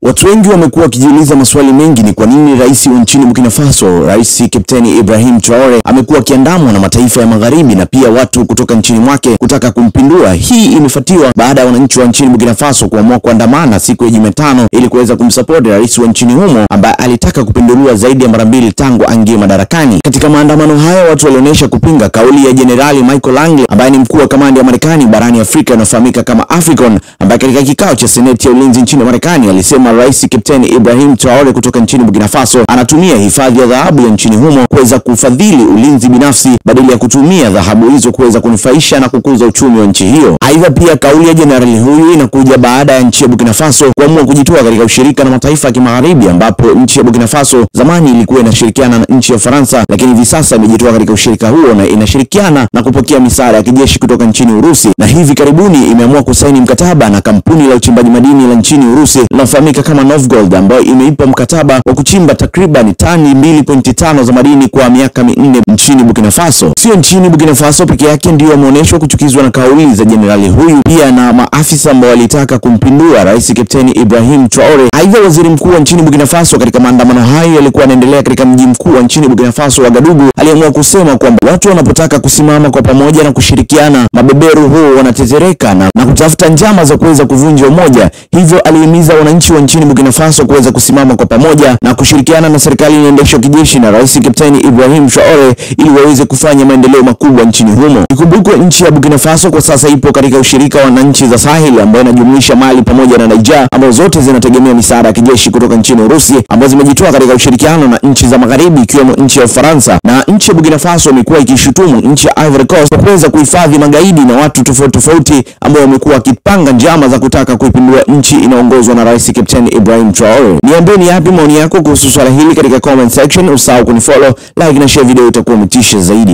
Watu wengi wamekuwa wakijiuliza maswali mengi, ni kwa nini rais wa nchini Burkina Faso, Rais Kapteni Ibrahim Traore, amekuwa akiandamwa na mataifa ya magharibi na pia watu kutoka nchini mwake kutaka kumpindua. Hii imefuatiwa baada ya wananchi wa nchini Burkina Faso kuamua kuandamana siku ya Jumatano ili kuweza kumsupport rais wa nchini humo ambaye alitaka kupinduliwa zaidi ya mara mbili tangu aingie madarakani. Katika maandamano hayo, watu walionyesha kupinga kauli ya Jenerali Michael Langley ambaye ni mkuu wa kamandi ya Marekani barani Afrika anafahamika kama AFRICOM, ambaye katika kikao cha Seneti ya ulinzi nchini Marekani alisema Rais Kapteni Ibrahim Traore kutoka nchini Burkina Faso anatumia hifadhi ya dhahabu ya nchini humo kuweza kufadhili ulinzi binafsi badala ya kutumia dhahabu hizo kuweza kunufaisha na kukuza uchumi wa nchi hiyo. Aidha, pia kauli ya jenerali huyu inakuja baada ya nchi ya Burkina Faso kuamua kujitoa katika ushirika na mataifa ya kimagharibi, ambapo nchi ya Burkina Faso zamani ilikuwa inashirikiana na nchi ya Ufaransa, lakini hivi sasa imejitoa katika ushirika huo na inashirikiana na kupokea misaada ya kijeshi kutoka nchini Urusi, na hivi karibuni imeamua kusaini mkataba na kampuni la uchimbaji madini la nchini Urusi linalofahamika kama Novgold, ambayo imeipa mkataba wa kuchimba takriban tani 2.5 za madini kwa miaka 4 nchini Burkina Faso. Sio nchini Burkina Faso peke yake ndio wameonyeshwa kuchukizwa na kauli za jenerali huyu, pia na maafisa ambao walitaka kumpindua Rais Kapteni Ibrahim Traore. Aidha, waziri mkuu wa nchini Burkina Faso katika maandamano hayo yalikuwa yanaendelea katika mji mkuu wa nchini Burkina Faso wa Gadugu, aliamua kusema kwamba watu wanapotaka kusimama kwa pamoja na kushirikiana, mabeberu huo wanatetereka na kutafuta njama za kuweza kuvunja umoja. Hivyo alihimiza wananchi wa nchini Burkina Faso kuweza kusimama kwa pamoja na kushirikiana na serikali inaendeshwa kijeshi na Rais Kapteni Ibrahim Traore ili waweze kufanya maendeleo makubwa nchini humo. Ikumbukwe nchi ya Burkina Faso kwa sasa ipo katika ushirika wa nchi za Sahel ambayo inajumlisha Mali pamoja na Niger, ambazo zote zinategemea misaada ya kijeshi kutoka nchini Urusi, ambazo zimejitoa katika ushirikiano na nchi za magharibi ikiwemo nchi ya Ufaransa. Na nchi ya Burkina Faso imekuwa ikishutumu nchi ya Ivory Coast kwa kuweza kuhifadhi magaidi na watu tofauti ambao wamekuwa wakipanga njama za kutaka kuipindua nchi inaongozwa na Rais Kapteni Ibrahim Traore. Niambie yapi maoni yako kuhusu swala hili katika comment section. Usahau kunifollow, like na share video, itakuwa mtisha zaidi.